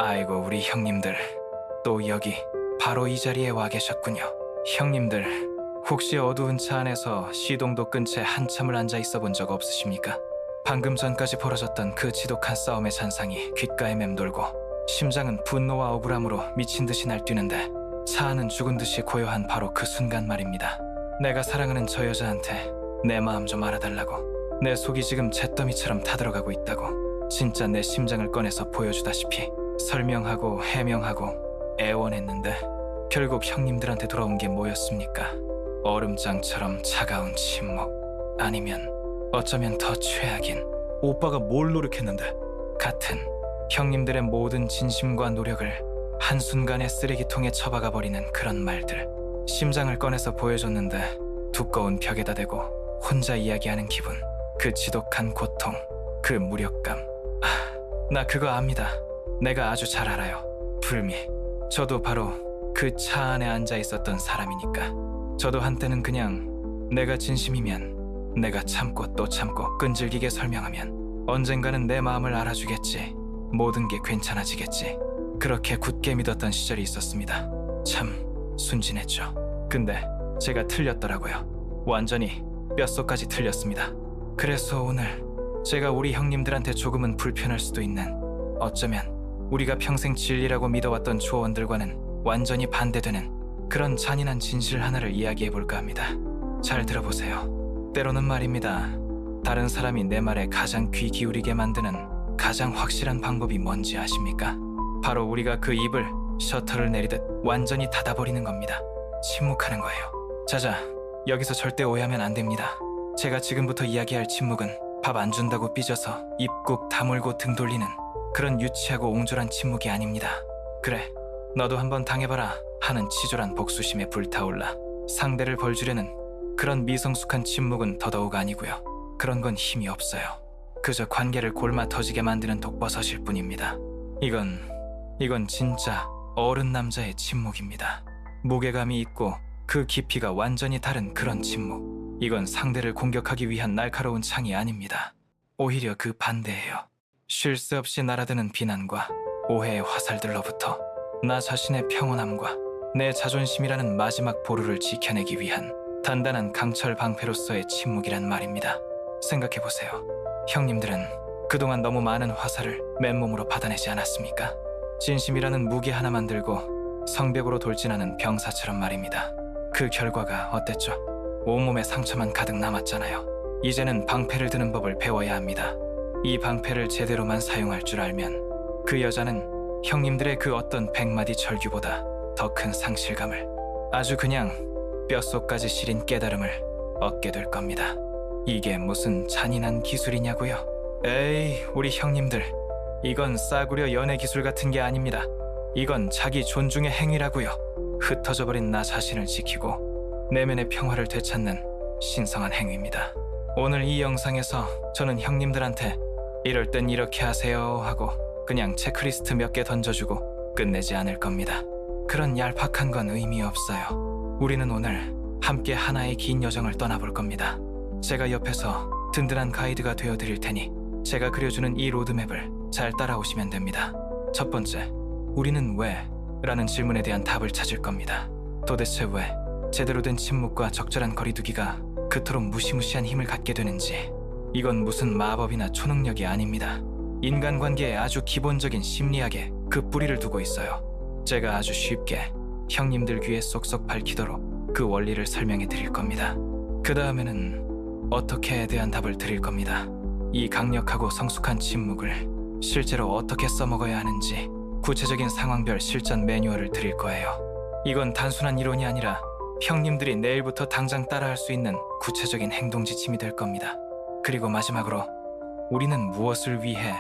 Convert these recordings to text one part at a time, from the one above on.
아이고, 우리 형님들 또 여기 바로 이 자리에 와 계셨군요. 형님들, 혹시 어두운 차 안에서 시동도 끈 채 한참을 앉아 있어 본 적 없으십니까? 방금 전까지 벌어졌던 그 지독한 싸움의 잔상이 귓가에 맴돌고 심장은 분노와 억울함으로 미친 듯이 날뛰는데 차 안은 죽은 듯이 고요한 바로 그 순간 말입니다. 내가 사랑하는 저 여자한테 내 마음 좀 알아달라고, 내 속이 지금 잿더미처럼 타들어가고 있다고 진짜 내 심장을 꺼내서 보여주다시피 설명하고 해명하고 애원했는데 결국 형님들한테 돌아온 게 뭐였습니까? 얼음장처럼 차가운 침묵, 아니면 어쩌면 더 최악인 오빠가 뭘 노력했는데 같은 형님들의 모든 진심과 노력을 한순간에 쓰레기통에 처박아 버리는 그런 말들. 심장을 꺼내서 보여줬는데 두꺼운 벽에다 대고 혼자 이야기하는 기분, 그 지독한 고통, 그 무력감. 나 그거 압니다. 내가 아주 잘 알아요. 불미. 저도 바로 그 차 안에 앉아 있었던 사람이니까. 저도 한때는 그냥 내가 진심이면 내가 참고 또 참고 끈질기게 설명하면 언젠가는 내 마음을 알아주겠지, 모든 게 괜찮아지겠지, 그렇게 굳게 믿었던 시절이 있었습니다. 참 순진했죠. 근데 제가 틀렸더라고요. 완전히 뼛속까지 틀렸습니다. 그래서 오늘 제가 우리 형님들한테 조금은 불편할 수도 있는, 어쩌면 우리가 평생 진리라고 믿어왔던 조언들과는 완전히 반대되는 그런 잔인한 진실 하나를 이야기해볼까 합니다. 잘 들어보세요. 때로는 말입니다. 다른 사람이 내 말에 가장 귀 기울이게 만드는 가장 확실한 방법이 뭔지 아십니까? 바로 우리가 그 입을 셔터를 내리듯 완전히 닫아버리는 겁니다. 침묵하는 거예요. 자자, 여기서 절대 오해하면 안 됩니다. 제가 지금부터 이야기할 침묵은 밥 안 준다고 삐져서 입 꾹 다물고 등 돌리는 그런 유치하고 옹졸한 침묵이 아닙니다. 그래, 너도 한번 당해봐라 하는 치졸한 복수심에 불타올라 상대를 벌주려는 그런 미성숙한 침묵은 더더욱 아니고요. 그런 건 힘이 없어요. 그저 관계를 골마 터지게 만드는 독버섯일 뿐입니다. 이건 진짜 어른 남자의 침묵입니다. 무게감이 있고 그 깊이가 완전히 다른 그런 침묵. 이건 상대를 공격하기 위한 날카로운 창이 아닙니다. 오히려 그 반대예요. 쉴 새 없이 날아드는 비난과 오해의 화살들로부터 나 자신의 평온함과 내 자존심이라는 마지막 보루를 지켜내기 위한 단단한 강철 방패로서의 침묵이란 말입니다. 생각해보세요. 형님들은 그동안 너무 많은 화살을 맨몸으로 받아내지 않았습니까? 진심이라는 무기 하나만 들고 성벽으로 돌진하는 병사처럼 말입니다. 그 결과가 어땠죠? 온몸에 상처만 가득 남았잖아요. 이제는 방패를 드는 법을 배워야 합니다. 이 방패를 제대로만 사용할 줄 알면 그 여자는 형님들의 그 어떤 100마디 절규보다 더 큰 상실감을, 아주 그냥 뼛속까지 시린 깨달음을 얻게 될 겁니다. 이게 무슨 잔인한 기술이냐고요? 에이, 우리 형님들, 이건 싸구려 연애 기술 같은 게 아닙니다. 이건 자기 존중의 행위라고요. 흩어져버린 나 자신을 지키고 내면의 평화를 되찾는 신성한 행위입니다. 오늘 이 영상에서 저는 형님들한테 이럴 땐 이렇게 하세요 하고 그냥 체크리스트 몇 개 던져주고 끝내지 않을 겁니다. 그런 얄팍한 건 의미 없어요. 우리는 오늘 함께 하나의 긴 여정을 떠나볼 겁니다. 제가 옆에서 든든한 가이드가 되어드릴 테니 제가 그려주는 이 로드맵을 잘 따라오시면 됩니다. 첫 번째, 우리는 왜? 라는 질문에 대한 답을 찾을 겁니다. 도대체 왜 제대로 된 침묵과 적절한 거리두기가 그토록 무시무시한 힘을 갖게 되는지. 이건 무슨 마법이나 초능력이 아닙니다. 인간관계의 아주 기본적인 심리학에 그 뿌리를 두고 있어요. 제가 아주 쉽게 형님들 귀에 쏙쏙 밝히도록 그 원리를 설명해 드릴 겁니다. 그 다음에는 어떻게에 대한 답을 드릴 겁니다. 이 강력하고 성숙한 침묵을 실제로 어떻게 써먹어야 하는지 구체적인 상황별 실전 매뉴얼을 드릴 거예요. 이건 단순한 이론이 아니라 형님들이 내일부터 당장 따라할 수 있는 구체적인 행동 지침이 될 겁니다. 그리고 마지막으로 우리는 무엇을 위해?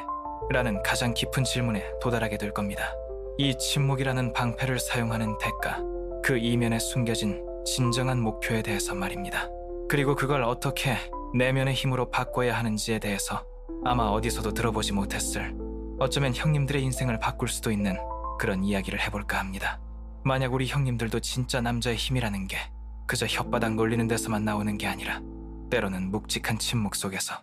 라는 가장 깊은 질문에 도달하게 될 겁니다. 이 침묵이라는 방패를 사용하는 대가, 그 이면에 숨겨진 진정한 목표에 대해서 말입니다. 그리고 그걸 어떻게 내면의 힘으로 바꿔야 하는지에 대해서 아마 어디서도 들어보지 못했을, 어쩌면 형님들의 인생을 바꿀 수도 있는 그런 이야기를 해볼까 합니다. 만약 우리 형님들도 진짜 남자의 힘이라는 게 그저 혓바닥 놀리는 데서만 나오는 게 아니라 때로는 묵직한 침묵 속에서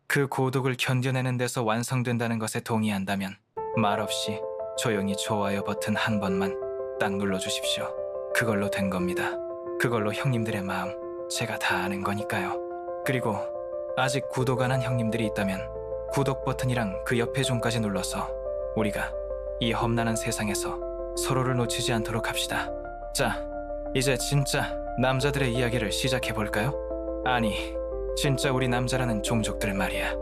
그 고독을 견뎌내는 데서 완성된다는 것에 동의한다면 말없이 조용히 좋아요 버튼 한 번만 딱 눌러주십시오. 그걸로 된 겁니다. 그걸로 형님들의 마음 제가 다 아는 거니까요. 그리고 아직 구독 안 한 형님들이 있다면 구독 버튼이랑 그 옆에 종까지 눌러서 우리가 이 험난한 세상에서 서로를 놓치지 않도록 합시다. 자, 이제 진짜 남자들의 이야기를 시작해볼까요? 아니, 진짜 우리 남자라는 종족들 말이야.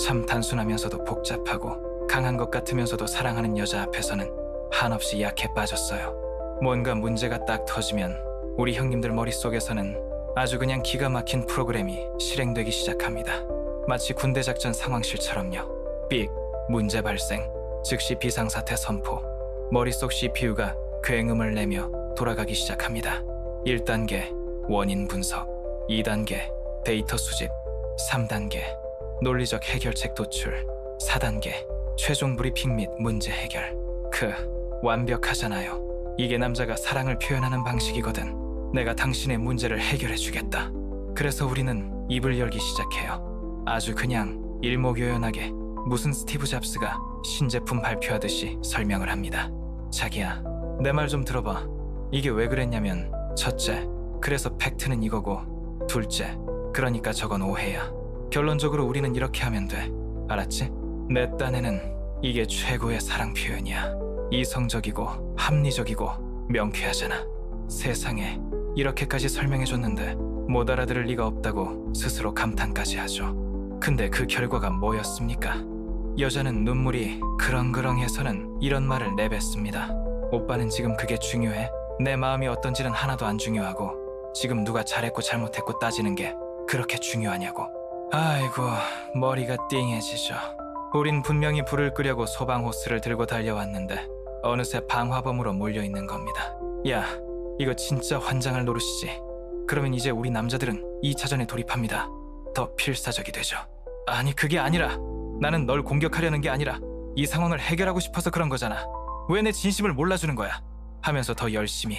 참 단순하면서도 복잡하고 강한 것 같으면서도 사랑하는 여자 앞에서는 한없이 약해 빠졌어요. 뭔가 문제가 딱 터지면 우리 형님들 머릿속에서는 아주 그냥 기가 막힌 프로그램이 실행되기 시작합니다. 마치 군대 작전 상황실처럼요. 삑, 문제 발생, 즉시 비상사태 선포. 머릿속 CPU가 굉음을 내며 돌아가기 시작합니다. 1단계, 원인 분석. 2단계, 데이터 수집. 3단계, 논리적 해결책 도출. 4단계, 최종 브리핑 및 문제 해결. 완벽하잖아요. 이게 남자가 사랑을 표현하는 방식이거든. 내가 당신의 문제를 해결해주겠다. 그래서 우리는 입을 열기 시작해요. 아주 그냥 일목요연하게 무슨 스티브 잡스가 신제품 발표하듯이 설명을 합니다. 자기야, 내 말 좀 들어봐. 이게 왜 그랬냐면 첫째, 그래서 팩트는 이거고, 둘째, 그러니까 저건 오해야. 결론적으로 우리는 이렇게 하면 돼. 알았지? 내 딴에는 이게 최고의 사랑 표현이야. 이성적이고 합리적이고 명쾌하잖아. 세상에 이렇게까지 설명해줬는데 못 알아들을 리가 없다고 스스로 감탄까지 하죠. 근데 그 결과가 뭐였습니까? 여자는 눈물이 그렁그렁해서는 이런 말을 내뱉습니다. 오빠는 지금 그게 중요해? 내 마음이 어떤지는 하나도 안 중요하고 지금 누가 잘했고 잘못했고 따지는 게 그렇게 중요하냐고. 아이고, 머리가 띵해지죠. 우린 분명히 불을 끄려고 소방호스를 들고 달려왔는데 어느새 방화범으로 몰려있는 겁니다. 야, 이거 진짜 환장할 노릇이지. 그러면 이제 우리 남자들은 2차전에 돌입합니다. 더 필사적이 되죠. 아니, 그게 아니라 나는 널 공격하려는 게 아니라 이 상황을 해결하고 싶어서 그런 거잖아. 왜 내 진심을 몰라주는 거야? 하면서 더 열심히,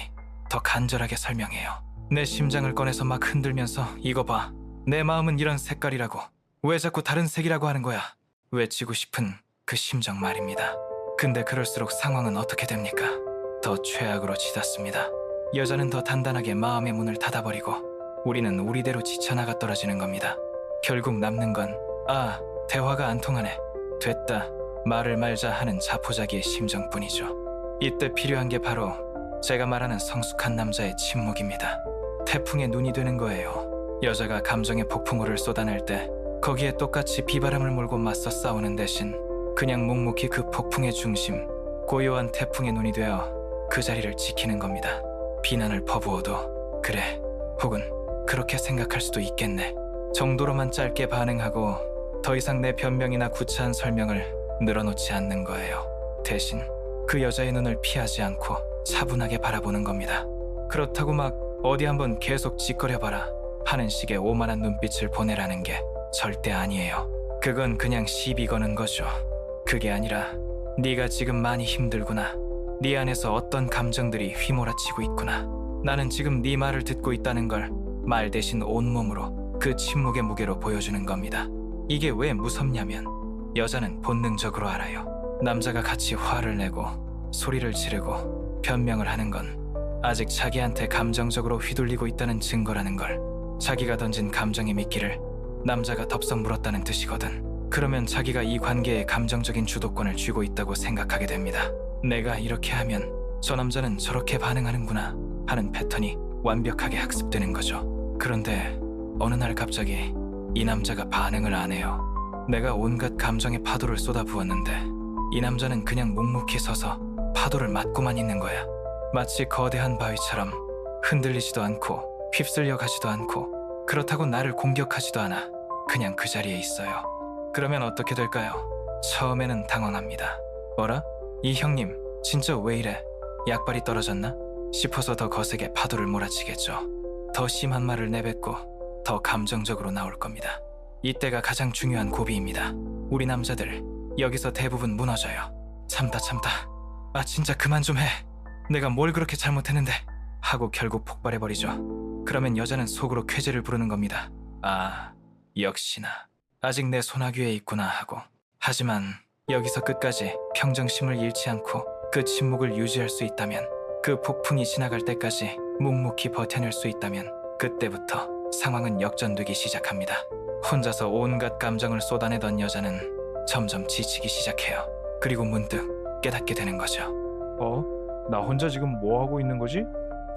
더 간절하게 설명해요. 내 심장을 꺼내서 막 흔들면서 이거 봐. 내 마음은 이런 색깔이라고. 왜 자꾸 다른 색이라고 하는 거야? 외치고 싶은 그 심정 말입니다. 근데 그럴수록 상황은 어떻게 됩니까? 더 최악으로 치닫습니다. 여자는 더 단단하게 마음의 문을 닫아버리고 우리는 우리대로 지쳐나가 떨어지는 겁니다. 결국 남는 건 대화가 안 통하네. 됐다. 말을 말자 하는 자포자기의 심정뿐이죠. 이때 필요한 게 바로 제가 말하는 성숙한 남자의 침묵입니다. 태풍의 눈이 되는 거예요. 여자가 감정의 폭풍우를 쏟아낼 때 거기에 똑같이 비바람을 몰고 맞서 싸우는 대신 그냥 묵묵히 그 폭풍의 중심, 고요한 태풍의 눈이 되어 그 자리를 지키는 겁니다. 비난을 퍼부어도 그래, 혹은 그렇게 생각할 수도 있겠네 정도로만 짧게 반응하고 더 이상 내 변명이나 구차한 설명을 늘어놓지 않는 거예요. 대신 그 여자의 눈을 피하지 않고 차분하게 바라보는 겁니다. 그렇다고 막 어디 한번 계속 짓거려봐라 하는 식의 오만한 눈빛을 보내라는 게 절대 아니에요. 그건 그냥 시비 거는 거죠. 그게 아니라 네가 지금 많이 힘들구나. 네 안에서 어떤 감정들이 휘몰아치고 있구나. 나는 지금 네 말을 듣고 있다는 걸 말 대신 온몸으로 그 침묵의 무게로 보여주는 겁니다. 이게 왜 무섭냐면 여자는 본능적으로 알아요. 남자가 같이 화를 내고 소리를 지르고 변명을 하는 건 아직 자기한테 감정적으로 휘둘리고 있다는 증거라는 걸. 자기가 던진 감정의 미끼를 남자가 덥석 물었다는 뜻이거든. 그러면 자기가 이 관계에 감정적인 주도권을 쥐고 있다고 생각하게 됩니다. 내가 이렇게 하면 저 남자는 저렇게 반응하는구나 하는 패턴이 완벽하게 학습되는 거죠. 그런데 어느 날 갑자기 이 남자가 반응을 안 해요. 내가 온갖 감정의 파도를 쏟아부었는데 이 남자는 그냥 묵묵히 서서 파도를 맞고만 있는 거야. 마치 거대한 바위처럼 흔들리지도 않고 휩쓸려 가지도 않고 그렇다고 나를 공격하지도 않아. 그냥 그 자리에 있어요. 그러면 어떻게 될까요? 처음에는 당황합니다. 어라? 이 형님 진짜 왜 이래? 약발이 떨어졌나? 싶어서 더 거세게 파도를 몰아치겠죠. 더 심한 말을 내뱉고 더 감정적으로 나올 겁니다. 이때가 가장 중요한 고비입니다. 우리 남자들 여기서 대부분 무너져요. 참다. 진짜 그만 좀 해. 내가 뭘 그렇게 잘못했는데 하고 결국 폭발해버리죠. 그러면 여자는 속으로 쾌재를 부르는 겁니다. 역시나 아직 내 소나귀에 있구나 하고. 하지만 여기서 끝까지 평정심을 잃지 않고 그 침묵을 유지할 수 있다면, 그 폭풍이 지나갈 때까지 묵묵히 버텨낼 수 있다면 그때부터 상황은 역전되기 시작합니다. 혼자서 온갖 감정을 쏟아내던 여자는 점점 지치기 시작해요. 그리고 문득 깨닫게 되는 거죠. 나 혼자 지금 뭐 하고 있는 거지?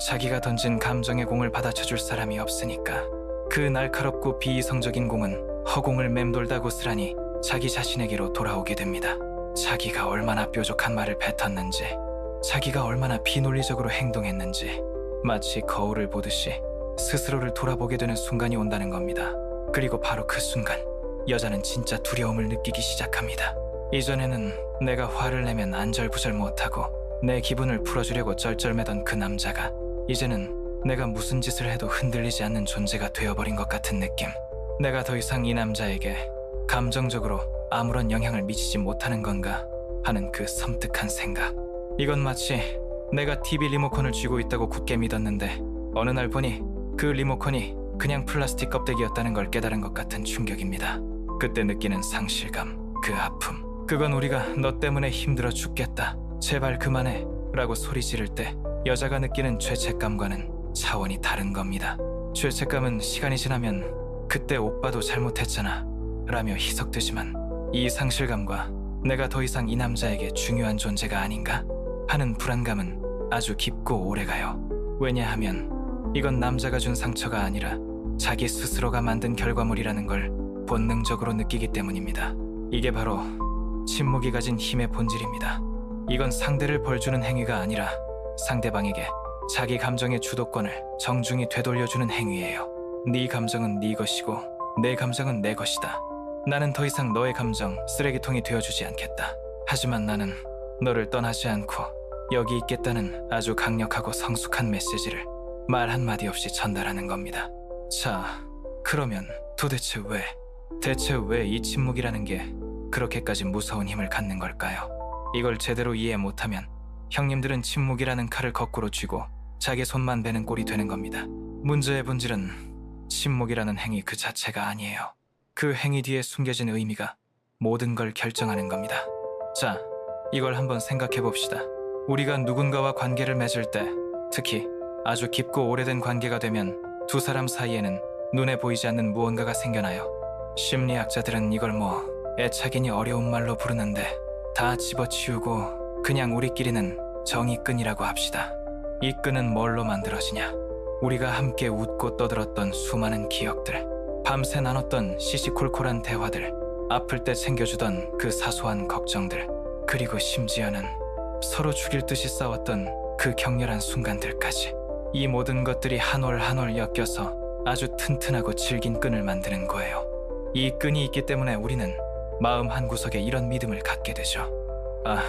자기가 던진 감정의 공을 받아쳐줄 사람이 없으니까 그 날카롭고 비이성적인 공은 허공을 맴돌다 고스란히 자기 자신에게로 돌아오게 됩니다. 자기가 얼마나 뾰족한 말을 뱉었는지, 자기가 얼마나 비논리적으로 행동했는지, 마치 거울을 보듯이 스스로를 돌아보게 되는 순간이 온다는 겁니다. 그리고 바로 그 순간 여자는 진짜 두려움을 느끼기 시작합니다. 이전에는 내가 화를 내면 안절부절 못하고 내 기분을 풀어주려고 쩔쩔매던 그 남자가 이제는 내가 무슨 짓을 해도 흔들리지 않는 존재가 되어버린 것 같은 느낌. 내가 더 이상 이 남자에게 감정적으로 아무런 영향을 미치지 못하는 건가 하는 그 섬뜩한 생각. 이건 마치 내가 TV 리모컨을 쥐고 있다고 굳게 믿었는데 어느 날 보니 그 리모컨이 그냥 플라스틱 껍데기였다는 걸 깨달은 것 같은 충격입니다. 그때 느끼는 상실감, 그 아픔. 그건 우리가 너 때문에 힘들어 죽겠다, 제발 그만해 라고 소리 지를 때 여자가 느끼는 죄책감과는 차원이 다른 겁니다. 죄책감은 시간이 지나면 그때 오빠도 잘못했잖아 라며 희석되지만, 이 상실감과 내가 더 이상 이 남자에게 중요한 존재가 아닌가 하는 불안감은 아주 깊고 오래가요. 왜냐하면 이건 남자가 준 상처가 아니라 자기 스스로가 만든 결과물이라는 걸 본능적으로 느끼기 때문입니다. 이게 바로 침묵이 가진 힘의 본질입니다. 이건 상대를 벌주는 행위가 아니라 상대방에게 자기 감정의 주도권을 정중히 되돌려주는 행위예요. 네 감정은 네 것이고 내 감정은 내 것이다. 나는 더 이상 너의 감정 쓰레기통이 되어주지 않겠다. 하지만 나는 너를 떠나지 않고 여기 있겠다는 아주 강력하고 성숙한 메시지를 말 한마디 없이 전달하는 겁니다. 자, 그러면 대체 왜 이 침묵이라는 게 그렇게까지 무서운 힘을 갖는 걸까요? 이걸 제대로 이해 못하면 형님들은 침묵이라는 칼을 거꾸로 쥐고 자기 손만 베는 꼴이 되는 겁니다. 문제의 본질은 침묵이라는 행위 그 자체가 아니에요. 그 행위 뒤에 숨겨진 의미가 모든 걸 결정하는 겁니다. 자, 이걸 한번 생각해 봅시다. 우리가 누군가와 관계를 맺을 때, 특히 아주 깊고 오래된 관계가 되면 두 사람 사이에는 눈에 보이지 않는 무언가가 생겨나요. 심리학자들은 이걸 애착이니 어려운 말로 부르는데 다 집어치우고 그냥 우리끼리는 정의끈이라고 합시다. 이 끈은 뭘로 만들어지냐? 우리가 함께 웃고 떠들었던 수많은 기억들, 밤새 나눴던 시시콜콜한 대화들, 아플 때 챙겨주던 그 사소한 걱정들, 그리고 심지어는 서로 죽일 듯이 싸웠던 그 격렬한 순간들까지. 이 모든 것들이 한 올 한 올 엮여서 아주 튼튼하고 질긴 끈을 만드는 거예요. 이 끈이 있기 때문에 우리는 마음 한구석에 이런 믿음을 갖게 되죠. 아,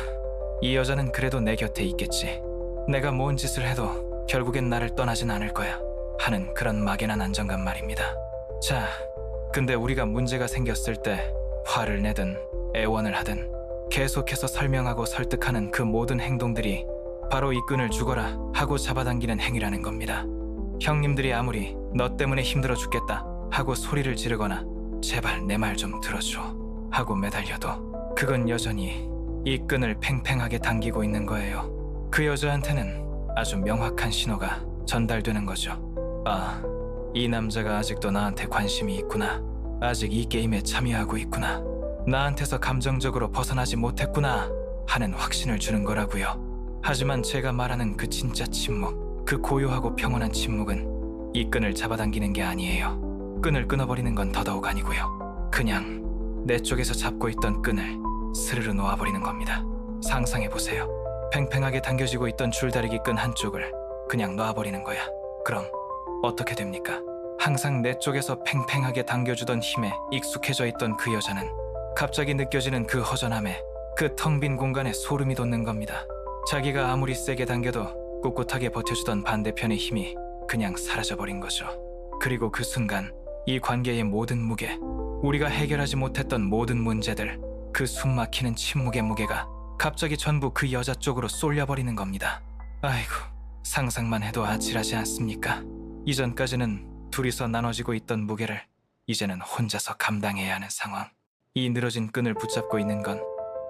이 여자는 그래도 내 곁에 있겠지. 내가 뭔 짓을 해도 결국엔 나를 떠나진 않을 거야 하는 그런 막연한 안정감 말입니다. 자, 근데 우리가 문제가 생겼을 때 화를 내든 애원을 하든 계속해서 설명하고 설득하는 그 모든 행동들이 바로 이 끈을 죽어라 하고 잡아당기는 행위라는 겁니다. 형님들이 아무리 너 때문에 힘들어 죽겠다 하고 소리를 지르거나 제발 내 말 좀 들어줘 하고 매달려도 그건 여전히 이 끈을 팽팽하게 당기고 있는 거예요. 그 여자한테는 아주 명확한 신호가 전달되는 거죠. 아, 이 남자가 아직도 나한테 관심이 있구나. 아직 이 게임에 참여하고 있구나. 나한테서 감정적으로 벗어나지 못했구나 하는 확신을 주는 거라고요. 하지만 제가 말하는 그 진짜 침묵, 그 고요하고 평온한 침묵은 이 끈을 잡아당기는 게 아니에요. 끈을 끊어버리는 건 더더욱 아니고요. 그냥 내 쪽에서 잡고 있던 끈을 스르르 놓아버리는 겁니다. 상상해보세요. 팽팽하게 당겨지고 있던 줄다리기 끈 한쪽을 그냥 놔버리는 거야. 그럼 어떻게 됩니까? 항상 내 쪽에서 팽팽하게 당겨주던 힘에 익숙해져 있던 그 여자는 갑자기 느껴지는 그 허전함에, 그 텅 빈 공간에 소름이 돋는 겁니다. 자기가 아무리 세게 당겨도 꿋꿋하게 버텨주던 반대편의 힘이 그냥 사라져버린 거죠. 그리고 그 순간 이 관계의 모든 무게, 우리가 해결하지 못했던 모든 문제들, 그 숨막히는 침묵의 무게가 갑자기 전부 그 여자 쪽으로 쏠려버리는 겁니다. 아이고, 상상만 해도 아찔하지 않습니까? 이전까지는 둘이서 나눠지고 있던 무게를 이제는 혼자서 감당해야 하는 상황. 이 늘어진 끈을 붙잡고 있는 건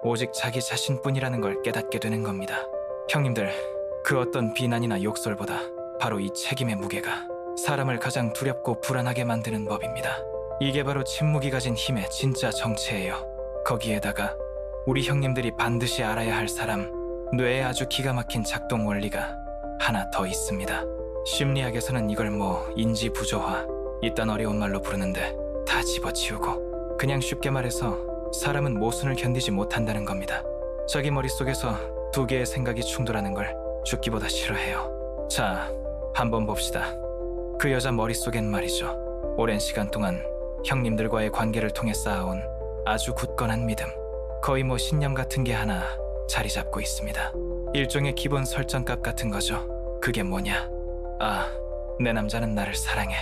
오직 자기 자신뿐이라는 걸 깨닫게 되는 겁니다. 형님들, 그 어떤 비난이나 욕설보다 바로 이 책임의 무게가 사람을 가장 두렵고 불안하게 만드는 법입니다. 이게 바로 침묵이 가진 힘의 진짜 정체예요. 거기에다가 우리 형님들이 반드시 알아야 할 사람, 뇌에 아주 기가 막힌 작동 원리가 하나 더 있습니다. 심리학에서는 이걸 인지 부조화, 이딴 어려운 말로 부르는데 다 집어치우고 그냥 쉽게 말해서 사람은 모순을 견디지 못한다는 겁니다. 자기 머릿속에서 두 개의 생각이 충돌하는 걸 죽기보다 싫어해요. 자, 한번 봅시다. 그 여자 머릿속엔 말이죠. 오랜 시간 동안 형님들과의 관계를 통해 쌓아온 아주 굳건한 믿음, 거의 신념 같은 게 하나 자리 잡고 있습니다. 일종의 기본 설정값 같은 거죠. 그게 뭐냐? 아, 내 남자는 나를 사랑해.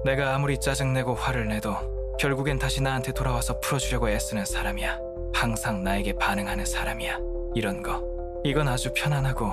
내가 아무리 짜증내고 화를 내도 결국엔 다시 나한테 돌아와서 풀어주려고 애쓰는 사람이야. 항상 나에게 반응하는 사람이야. 이런 거. 이건 아주 편안하고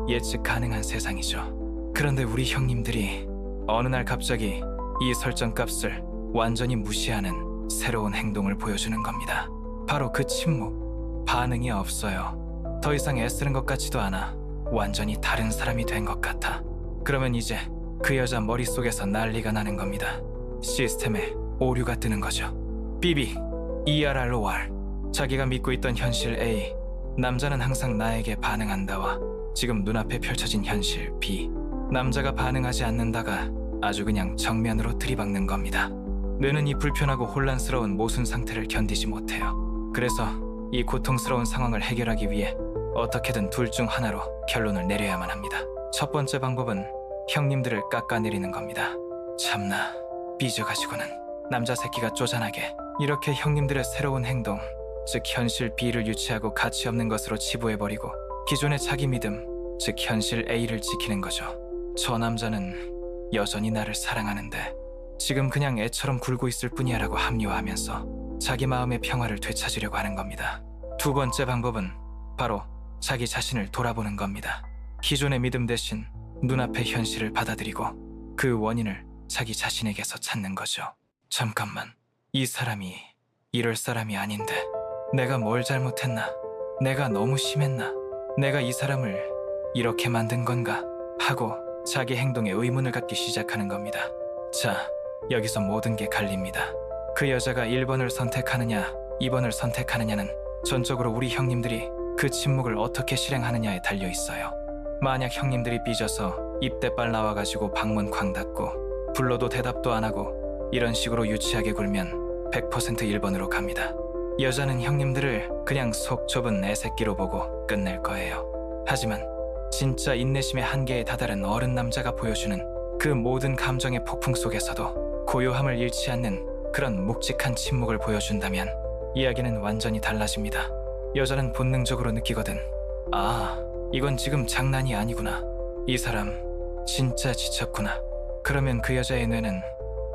예측 가능한 세상이죠. 그런데 우리 형님들이 어느 날 갑자기 이 설정값을 완전히 무시하는 새로운 행동을 보여주는 겁니다. 바로 그 침묵. 반응이 없어요. 더 이상 애쓰는 것 같지도 않아. 완전히 다른 사람이 된 것 같아. 그러면 이제 그 여자 머릿속에서 난리가 나는 겁니다. 시스템에 오류가 뜨는 거죠. BB, ERROR. 자기가 믿고 있던 현실 A, 남자는 항상 나에게 반응한다와 지금 눈앞에 펼쳐진 현실 B, 남자가 반응하지 않는다가 아주 그냥 정면으로 들이박는 겁니다. 뇌는 이 불편하고 혼란스러운 모순 상태를 견디지 못해요. 그래서 이 고통스러운 상황을 해결하기 위해 어떻게든 둘 중 하나로 결론을 내려야만 합니다. 첫 번째 방법은 형님들을 깎아내리는 겁니다. 참나, 삐져가지고는 남자 새끼가 쪼잔하게 이렇게 형님들의 새로운 행동, 즉 현실 B를 유치하고 가치 없는 것으로 치부해버리고 기존의 자기 믿음, 즉 현실 A를 지키는 거죠. 저 남자는 여전히 나를 사랑하는데 지금 그냥 애처럼 굴고 있을 뿐이야 라고 합리화하면서 자기 마음의 평화를 되찾으려고 하는 겁니다. 두 번째 방법은 바로 자기 자신을 돌아보는 겁니다. 기존의 믿음 대신 눈앞의 현실을 받아들이고 그 원인을 자기 자신에게서 찾는 거죠. 잠깐만, 이 사람이 이럴 사람이 아닌데 내가 뭘 잘못했나? 내가 너무 심했나? 내가 이 사람을 이렇게 만든 건가? 하고 자기 행동에 의문을 갖기 시작하는 겁니다. 자, 여기서 모든 게 갈립니다. 그 여자가 1번을 선택하느냐 2번을 선택하느냐는 전적으로 우리 형님들이 그 침묵을 어떻게 실행하느냐에 달려 있어요. 만약 형님들이 삐져서 입대빨 나와가지고 방문 쾅 닫고 불러도 대답도 안 하고 이런 식으로 유치하게 굴면 100% 1번으로 갑니다. 여자는 형님들을 그냥 속 좁은 애새끼로 보고 끝낼 거예요. 하지만 진짜 인내심의 한계에 다다른 어른 남자가 보여주는 그 모든 감정의 폭풍 속에서도 고요함을 잃지 않는 그런 묵직한 침묵을 보여준다면 이야기는 완전히 달라집니다. 여자는 본능적으로 느끼거든. 아, 이건 지금 장난이 아니구나. 이 사람 진짜 지쳤구나. 그러면 그 여자의 뇌는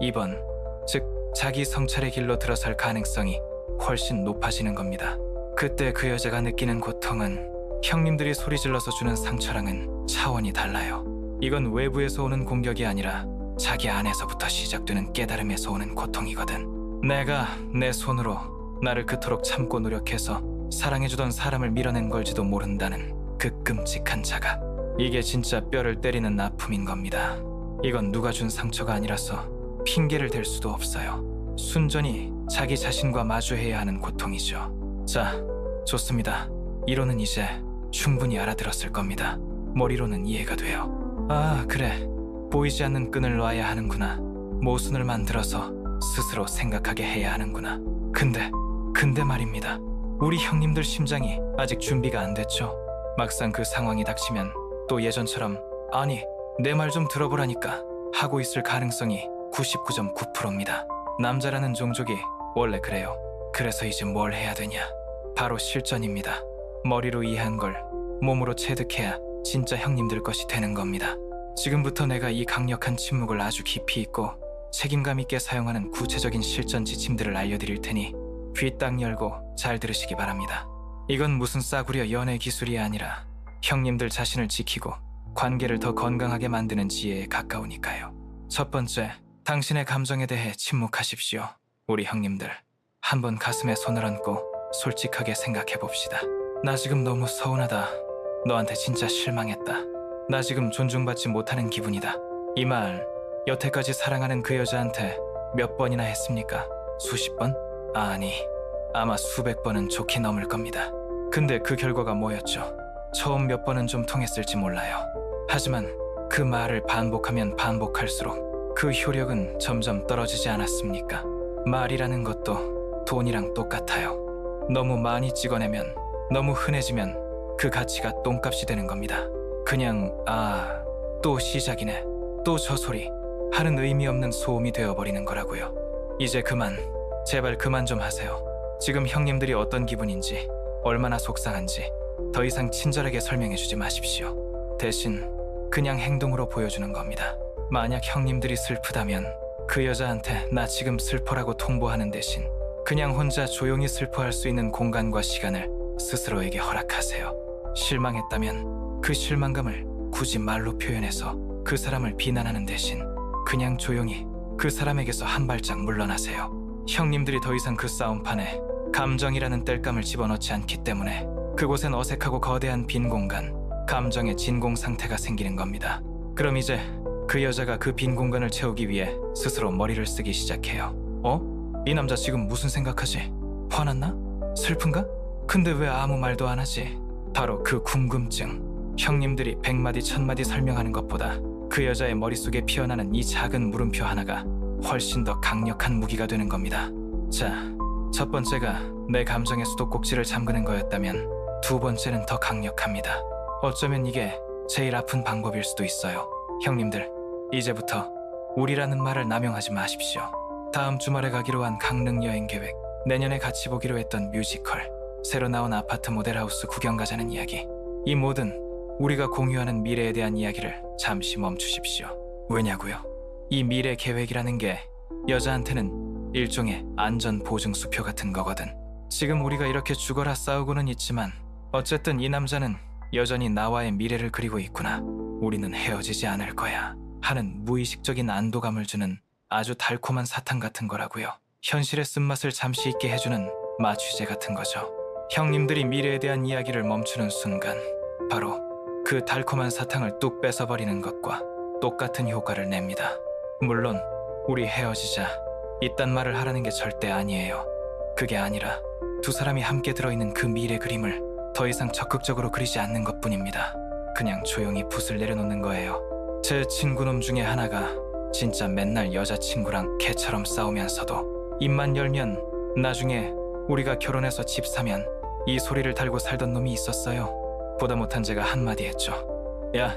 2번, 즉 자기 성찰의 길로 들어설 가능성이 훨씬 높아지는 겁니다. 그때 그 여자가 느끼는 고통은 형님들이 소리질러서 주는 상처랑은 차원이 달라요. 이건 외부에서 오는 공격이 아니라 자기 안에서부터 시작되는 깨달음에서 오는 고통이거든. 내가 내 손으로 나를 그토록 참고 노력해서 사랑해주던 사람을 밀어낸 걸지도 모른다는 그 끔찍한 자각. 이게 진짜 뼈를 때리는 아픔인 겁니다. 이건 누가 준 상처가 아니라서 핑계를 댈 수도 없어요. 순전히 자기 자신과 마주해야 하는 고통이죠. 자, 좋습니다. 이론은 이제 충분히 알아들었을 겁니다. 머리로는 이해가 돼요. 아, 그래. 보이지 않는 끈을 놔야 하는구나. 모순을 만들어서 스스로 생각하게 해야 하는구나. 근데 말입니다. 우리 형님들 심장이 아직 준비가 안 됐죠. 막상 그 상황이 닥치면 또 예전처럼 아니, 내 말 좀 들어보라니까 하고 있을 가능성이 99.9%입니다. 남자라는 종족이 원래 그래요. 그래서 이제 뭘 해야 되냐? 바로 실전입니다. 머리로 이해한 걸 몸으로 체득해야 진짜 형님들 것이 되는 겁니다. 지금부터 내가 이 강력한 침묵을 아주 깊이 있고 책임감 있게 사용하는 구체적인 실전 지침들을 알려드릴 테니 귀 딱 열고 잘 들으시기 바랍니다. 이건 무슨 싸구려 연애 기술이 아니라 형님들 자신을 지키고 관계를 더 건강하게 만드는 지혜에 가까우니까요. 첫 번째, 당신의 감정에 대해 침묵하십시오. 우리 형님들, 한번 가슴에 손을 얹고 솔직하게 생각해봅시다. 나 지금 너무 서운하다. 너한테 진짜 실망했다. 나 지금 존중받지 못하는 기분이다. 이 말 여태까지 사랑하는 그 여자한테 몇 번이나 했습니까? 수십 번? 아니, 아마 수백 번은 좋게 넘을 겁니다. 근데 그 결과가 뭐였죠? 처음 몇 번은 좀 통했을지 몰라요. 하지만 그 말을 반복하면 반복할수록 그 효력은 점점 떨어지지 않았습니까? 말이라는 것도 돈이랑 똑같아요. 너무 많이 찍어내면, 너무 흔해지면 그 가치가 똥값이 되는 겁니다. 그냥 또 시작이네, 또 저 소리 하는 의미 없는 소음이 되어버리는 거라고요. 이제 그만, 제발 그만 좀 하세요. 지금 형님들이 어떤 기분인지, 얼마나 속상한지 더 이상 친절하게 설명해주지 마십시오. 대신 그냥 행동으로 보여주는 겁니다. 만약 형님들이 슬프다면 그 여자한테 나 지금 슬퍼라고 통보하는 대신 그냥 혼자 조용히 슬퍼할 수 있는 공간과 시간을 스스로에게 허락하세요. 실망했다면 그 실망감을 굳이 말로 표현해서 그 사람을 비난하는 대신 그냥 조용히 그 사람에게서 한 발짝 물러나세요. 형님들이 더 이상 그 싸움판에 감정이라는 땔감을 집어넣지 않기 때문에 그곳엔 어색하고 거대한 빈 공간, 감정의 진공 상태가 생기는 겁니다. 그럼 이제 그 여자가 그 빈 공간을 채우기 위해 스스로 머리를 쓰기 시작해요. 이 남자 지금 무슨 생각하지? 화났나? 슬픈가? 근데 왜 아무 말도 안 하지? 바로 그 궁금증. 형님들이 100마디 1000마디 설명하는 것보다 그 여자의 머릿속에 피어나는 이 작은 물음표 하나가 훨씬 더 강력한 무기가 되는 겁니다. 자, 첫 번째가 내 감정의 수도꼭지를 잠그는 거였다면 두 번째는 더 강력합니다. 어쩌면 이게 제일 아픈 방법일 수도 있어요. 형님들, 이제부터 우리라는 말을 남용하지 마십시오. 다음 주말에 가기로 한 강릉 여행 계획, 내년에 같이 보기로 했던 뮤지컬, 새로 나온 아파트 모델하우스 구경 가자는 이야기, 이 모든 우리가 공유하는 미래에 대한 이야기를 잠시 멈추십시오. 왜냐고요? 이 미래 계획이라는 게 여자한테는 일종의 안전 보증 수표 같은 거거든. 지금 우리가 이렇게 죽어라 싸우고는 있지만 어쨌든 이 남자는 여전히 나와의 미래를 그리고 있구나, 우리는 헤어지지 않을 거야 하는 무의식적인 안도감을 주는 아주 달콤한 사탕 같은 거라고요. 현실의 쓴맛을 잠시 잊게 해주는 마취제 같은 거죠. 형님들이 미래에 대한 이야기를 멈추는 순간 바로 그 달콤한 사탕을 뚝 뺏어버리는 것과 똑같은 효과를 냅니다. 물론 우리 헤어지자 이딴 말을 하라는 게 절대 아니에요. 그게 아니라 두 사람이 함께 들어있는 그 미래 그림을 더 이상 적극적으로 그리지 않는 것뿐입니다. 그냥 조용히 붓을 내려놓는 거예요. 제 친구놈 중에 하나가 진짜 맨날 여자친구랑 개처럼 싸우면서도 입만 열면 나중에 우리가 결혼해서 집 사면 이 소리를 달고 살던 놈이 있었어요. 보다 못한 제가 한마디 했죠. 야,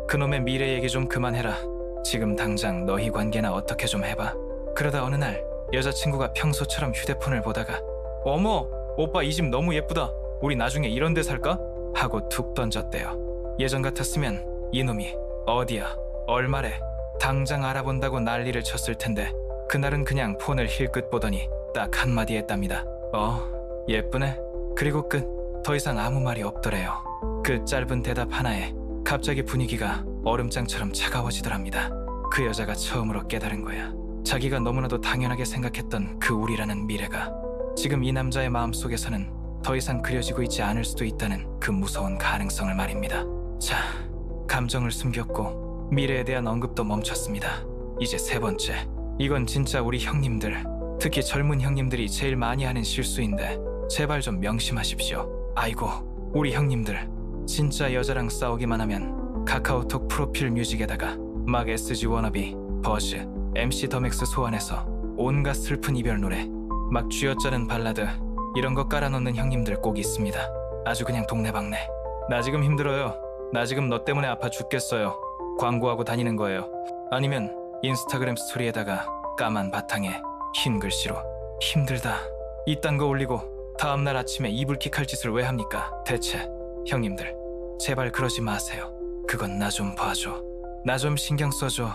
그놈의 미래 얘기 좀 그만해라. 지금 당장 너희 관계나 어떻게 좀 해봐. 그러다 어느 날 여자친구가 평소처럼 휴대폰을 보다가 어머, 오빠 이 집 너무 예쁘다. 우리 나중에 이런 데 살까? 하고 툭 던졌대요. 예전 같았으면 이놈이 어디야, 얼마래, 당장 알아본다고 난리를 쳤을 텐데 그날은 그냥 폰을 힐끗 보더니 딱 한마디 했답니다. 예쁘네. 그리고 끝. 더 이상 아무 말이 없더래요. 그 짧은 대답 하나에 갑자기 분위기가 얼음장처럼 차가워지더랍니다. 그 여자가 처음으로 깨달은 거야. 자기가 너무나도 당연하게 생각했던 그 우리라는 미래가 지금 이 남자의 마음속에서는 더 이상 그려지고 있지 않을 수도 있다는 그 무서운 가능성을 말입니다. 자, 감정을 숨겼고 미래에 대한 언급도 멈췄습니다. 이제 세 번째. 이건 진짜 우리 형님들, 특히 젊은 형님들이 제일 많이 하는 실수인데 제발 좀 명심하십시오. 아이고, 우리 형님들 진짜 여자랑 싸우기만 하면 카카오톡 프로필 뮤직에다가 막 SG 워너비, 버즈, MC 더맥스 소환해서 온갖 슬픈 이별 노래, 막 쥐어짜는 발라드 이런 거 깔아놓는 형님들 꼭 있습니다. 아주 그냥 동네방네. 나 지금 힘들어요. 나 지금 너 때문에 아파 죽겠어요. 광고하고 다니는 거예요. 아니면 인스타그램 스토리에다가 까만 바탕에 흰 글씨로 힘들다 이딴 거 올리고 다음날 아침에 이불킥 할 짓을 왜 합니까? 대체 형님들 제발 그러지 마세요. 그건 나 좀 봐줘, 나 좀 신경 써줘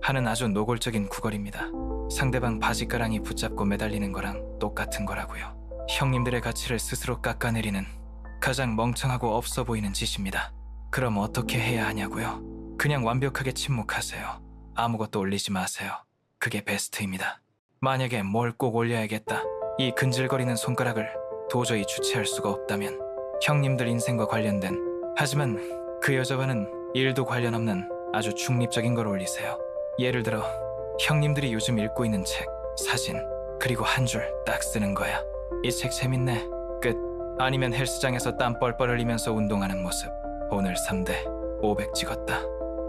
하는 아주 노골적인 구걸입니다. 상대방 바지가랑이 붙잡고 매달리는 거랑 똑같은 거라고요. 형님들의 가치를 스스로 깎아내리는 가장 멍청하고 없어 보이는 짓입니다. 그럼 어떻게 해야 하냐고요? 그냥 완벽하게 침묵하세요. 아무것도 올리지 마세요. 그게 베스트입니다. 만약에 뭘 꼭 올려야겠다, 이 근질거리는 손가락을 도저히 주체할 수가 없다면 형님들 인생과 관련된, 하지만 그 여자와는 일도 관련 없는 아주 중립적인 걸 올리세요. 예를 들어 형님들이 요즘 읽고 있는 책, 사진, 그리고 한 줄 딱 쓰는 거야. 이 책 재밌네. 끝. 아니면 헬스장에서 땀 뻘뻘 흘리면서 운동하는 모습. 오늘 3대 500 찍었다.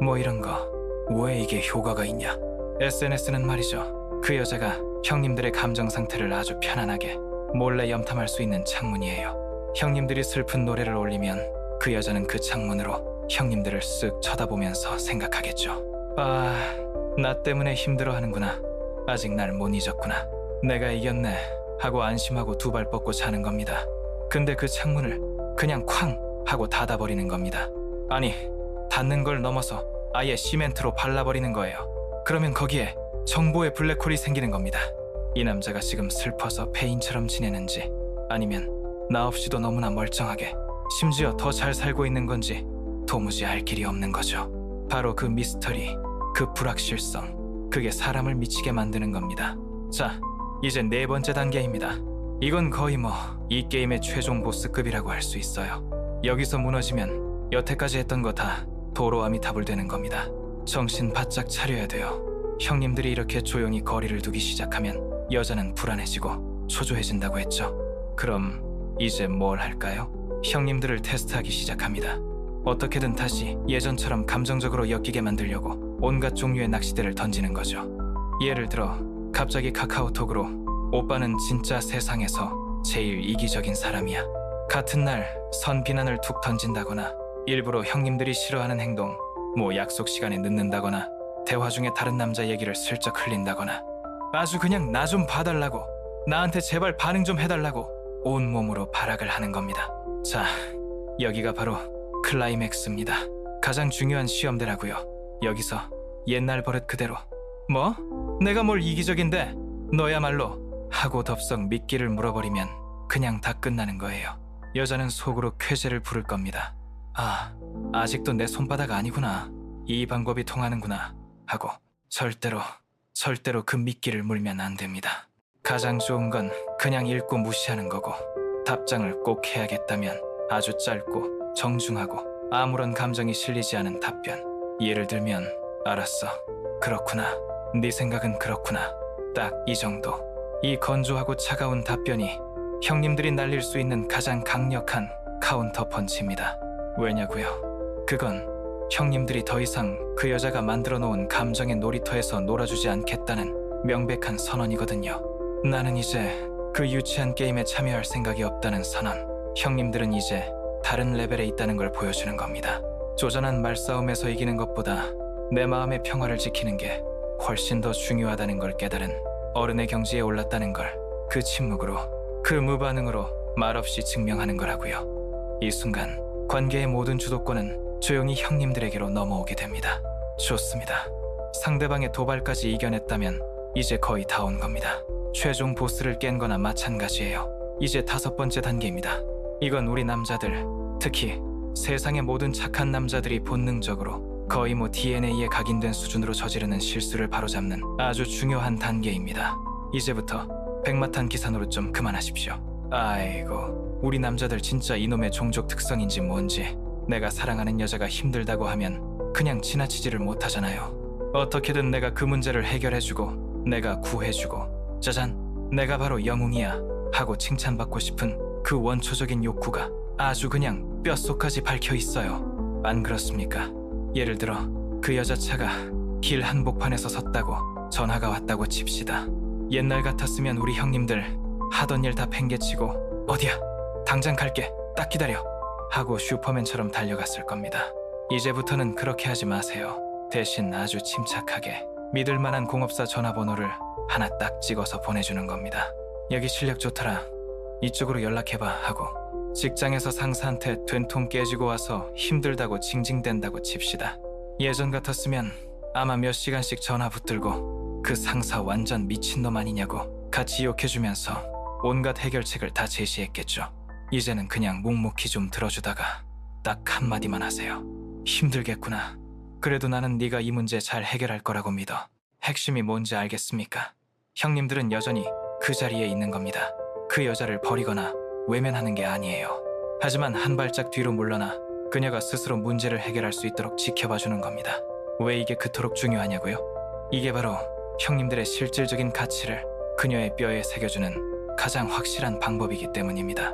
뭐 이런 거. 왜 이게 효과가 있냐? SNS는 말이죠. 그 여자가 형님들의 감정 상태를 아주 편안하게 몰래 염탐할 수 있는 창문이에요. 형님들이 슬픈 노래를 올리면 그 여자는 그 창문으로 형님들을 쓱 쳐다보면서 생각하겠죠. 아, 나 때문에 힘들어하는구나. 아직 날 못 잊었구나. 내가 이겼네 하고 안심하고 두 발 뻗고 자는 겁니다. 근데 그 창문을 그냥 쾅 하고 닫아버리는 겁니다. 아니, 닫는 걸 넘어서 아예 시멘트로 발라버리는 거예요. 그러면 거기에 정보의 블랙홀이 생기는 겁니다. 이 남자가 지금 슬퍼서 폐인처럼 지내는지, 아니면 나 없이도 너무나 멀쩡하게, 심지어 더 잘 살고 있는 건지 도무지 알 길이 없는 거죠. 바로 그 미스터리, 그 불확실성, 그게 사람을 미치게 만드는 겁니다. 자, 이제 네 번째 단계입니다. 이건 거의 이 게임의 최종 보스급이라고 할 수 있어요. 여기서 무너지면 여태까지 했던 거 다 도로아미타불 되는 겁니다. 정신 바짝 차려야 돼요. 형님들이 이렇게 조용히 거리를 두기 시작하면 여자는 불안해지고 초조해진다고 했죠. 그럼 이제 뭘 할까요? 형님들을 테스트하기 시작합니다. 어떻게든 다시 예전처럼 감정적으로 엮이게 만들려고 온갖 종류의 낚시대를 던지는 거죠. 예를 들어 갑자기 카카오톡으로 오빠는 진짜 세상에서 제일 이기적인 사람이야. 같은 날 선 비난을 툭 던진다거나, 일부러 형님들이 싫어하는 행동, 약속 시간에 늦는다거나, 대화 중에 다른 남자 얘기를 슬쩍 흘린다거나, 아주 그냥 나 좀 봐달라고, 나한테 제발 반응 좀 해달라고 온몸으로 발악을 하는 겁니다. 자, 여기가 바로 클라이맥스입니다. 가장 중요한 시험대라고요. 여기서 옛날 버릇 그대로 뭐? 내가 뭘 이기적인데? 너야말로 하고 덥석 미끼를 물어버리면 그냥 다 끝나는 거예요. 여자는 속으로 쾌재를 부를 겁니다. 아, 아직도 내 손바닥 아니구나. 이 방법이 통하는구나 하고 절대로 그 미끼를 물면 안 됩니다. 가장 좋은 건 그냥 읽고 무시하는 거고, 답장을 꼭 해야겠다면 아주 짧고 정중하고 아무런 감정이 실리지 않은 답변. 예를 들면 알았어, 그렇구나, 네 생각은 그렇구나, 딱 이 정도. 이 건조하고 차가운 답변이 형님들이 날릴 수 있는 가장 강력한 카운터 펀치입니다. 왜냐고요? 그건 형님들이 더 이상 그 여자가 만들어 놓은 감정의 놀이터에서 놀아주지 않겠다는 명백한 선언이거든요. 나는 이제 그 유치한 게임에 참여할 생각이 없다는 선언. 형님들은 이제 다른 레벨에 있다는 걸 보여주는 겁니다. 쪼잔한 말싸움에서 이기는 것보다 내 마음의 평화를 지키는 게 훨씬 더 중요하다는 걸 깨달은 어른의 경지에 올랐다는 걸 그 침묵으로, 그 무반응으로 말없이 증명하는 거라고요. 이 순간 관계의 모든 주도권은 조용히 형님들에게로 넘어오게 됩니다. 좋습니다. 상대방의 도발까지 이겨냈다면 이제 거의 다 온 겁니다. 최종 보스를 깬 거나 마찬가지예요. 이제 5번째 단계입니다. 이건 우리 남자들, 특히 세상의 모든 착한 남자들이 본능적으로 거의 DNA에 각인된 수준으로 저지르는 실수를 바로잡는 아주 중요한 단계입니다. 이제부터 백마탄 기사 노릇 좀 그만하십시오. 아이고, 우리 남자들 진짜 이놈의 종족 특성인지 뭔지, 내가 사랑하는 여자가 힘들다고 하면 그냥 지나치지를 못하잖아요. 어떻게든 내가 그 문제를 해결해주고 내가 구해주고, 짜잔, 내가 바로 영웅이야 하고 칭찬받고 싶은 그 원초적인 욕구가 아주 그냥 뼛속까지 밝혀 있어요. 안 그렇습니까? 예를 들어 그 여자 차가 길 한복판에서 섰다고 전화가 왔다고 칩시다. 옛날 같았으면 우리 형님들 하던 일 다 팽개치고 어디야? 당장 갈게. 딱 기다려. 하고 슈퍼맨처럼 달려갔을 겁니다. 이제부터는 그렇게 하지 마세요. 대신 아주 침착하게 믿을 만한 공업사 전화번호를 하나 딱 찍어서 보내주는 겁니다. 여기 실력 좋더라, 이쪽으로 연락해봐 하고, 직장에서 상사한테 된통 깨지고 와서 힘들다고 징징댄다고 칩시다. 예전 같았으면 아마 몇 시간씩 전화 붙들고 그 상사 완전 미친놈 아니냐고 같이 욕해주면서 온갖 해결책을 다 제시했겠죠. 이제는 그냥 묵묵히 좀 들어주다가 딱 한마디만 하세요. 힘들겠구나. 그래도 나는 네가 이 문제 잘 해결할 거라고 믿어. 핵심이 뭔지 알겠습니까? 형님들은 여전히 그 자리에 있는 겁니다. 그 여자를 버리거나 외면하는 게 아니에요. 하지만 한 발짝 뒤로 물러나 그녀가 스스로 문제를 해결할 수 있도록 지켜봐주는 겁니다. 왜 이게 그토록 중요하냐고요? 이게 바로 형님들의 실질적인 가치를 그녀의 뼈에 새겨주는 가장 확실한 방법이기 때문입니다.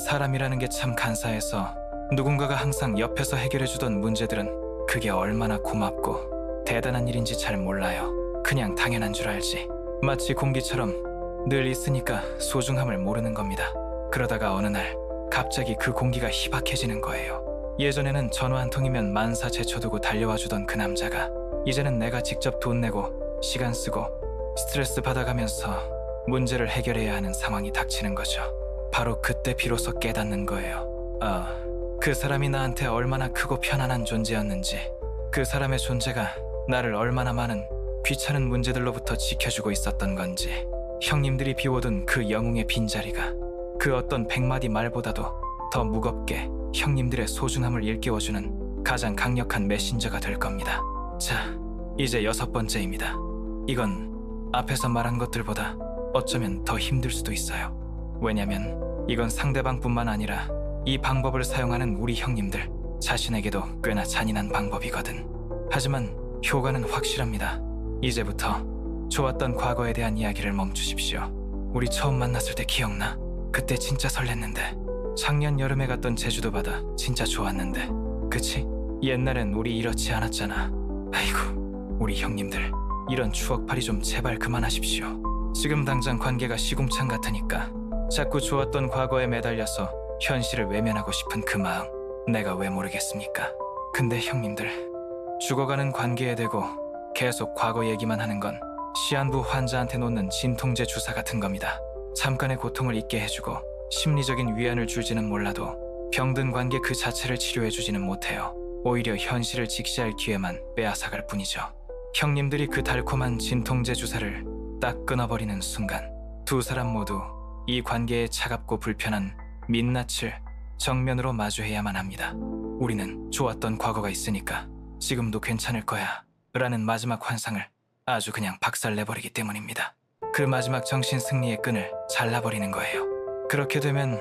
사람이라는 게 참 간사해서 누군가가 항상 옆에서 해결해주던 문제들은 그게 얼마나 고맙고 대단한 일인지 잘 몰라요. 그냥 당연한 줄 알지. 마치 공기처럼 늘 있으니까 소중함을 모르는 겁니다. 그러다가 어느 날 갑자기 그 공기가 희박해지는 거예요. 예전에는 전화 한 통이면 만사 제쳐두고 달려와 주던 그 남자가 이제는 내가 직접 돈 내고 시간 쓰고 스트레스 받아가면서 문제를 해결해야 하는 상황이 닥치는 거죠. 바로 그때 비로소 깨닫는 거예요. 그 사람이 나한테 얼마나 크고 편안한 존재였는지, 그 사람의 존재가 나를 얼마나 많은 귀찮은 문제들로부터 지켜주고 있었던 건지, 형님들이 비워둔 그 영웅의 빈자리가 그 어떤 100마디 말보다도 더 무겁게 형님들의 소중함을 일깨워주는 가장 강력한 메신저가 될 겁니다. 자, 이제 6번째입니다. 이건 앞에서 말한 것들보다 어쩌면 더 힘들 수도 있어요. 왜냐면 이건 상대방뿐만 아니라 이 방법을 사용하는 우리 형님들 자신에게도 꽤나 잔인한 방법이거든. 하지만 효과는 확실합니다. 이제부터 좋았던 과거에 대한 이야기를 멈추십시오. 우리 처음 만났을 때 기억나? 그때 진짜 설렜는데. 작년 여름에 갔던 제주도 바다 진짜 좋았는데. 그치? 옛날엔 우리 이렇지 않았잖아. 아이고, 우리 형님들 이런 추억팔이 좀 제발 그만하십시오. 지금 당장 관계가 시궁창 같으니까 자꾸 좋았던 과거에 매달려서 현실을 외면하고 싶은 그 마음 내가 왜 모르겠습니까? 근데 형님들, 죽어가는 관계에 대고 계속 과거 얘기만 하는 건 시한부 환자한테 놓는 진통제 주사 같은 겁니다. 잠깐의 고통을 잊게 해주고 심리적인 위안을 줄지는 몰라도 병든 관계 그 자체를 치료해주지는 못해요. 오히려 현실을 직시할 기회만 빼앗아갈 뿐이죠. 형님들이 그 달콤한 진통제 주사를 딱 끊어버리는 순간 두 사람 모두 이 관계의 차갑고 불편한 민낯을 정면으로 마주해야만 합니다. 우리는 좋았던 과거가 있으니까 지금도 괜찮을 거야 라는 마지막 환상을 아주 그냥 박살내버리기 때문입니다. 그 마지막 정신 승리의 끈을 잘라버리는 거예요. 그렇게 되면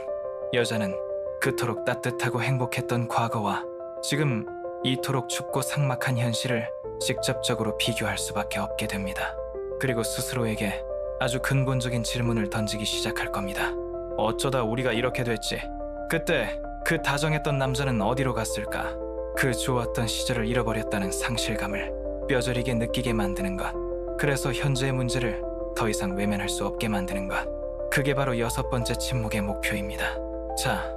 여자는 그토록 따뜻하고 행복했던 과거와 지금 이토록 춥고 삭막한 현실을 직접적으로 비교할 수밖에 없게 됩니다. 그리고 스스로에게 아주 근본적인 질문을 던지기 시작할 겁니다. 어쩌다 우리가 이렇게 됐지? 그때 그 다정했던 남자는 어디로 갔을까? 그 좋았던 시절을 잃어버렸다는 상실감을 뼈저리게 느끼게 만드는 것. 그래서 현재의 문제를 더 이상 외면할 수 없게 만드는 것. 그게 바로 6번째 침묵의 목표입니다. 자,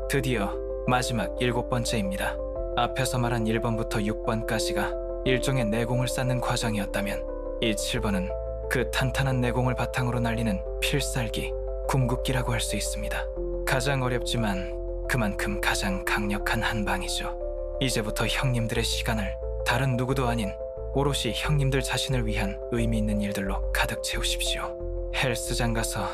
드디어 마지막 7번째입니다. 앞에서 말한 1번부터 6번까지가 일종의 내공을 쌓는 과정이었다면 이 7번은 그 탄탄한 내공을 바탕으로 날리는 필살기, 궁극기라고 할 수 있습니다. 가장 어렵지만 그만큼 가장 강력한 한방이죠. 이제부터 형님들의 시간을 다른 누구도 아닌 오롯이 형님들 자신을 위한 의미 있는 일들로 가득 채우십시오. 헬스장 가서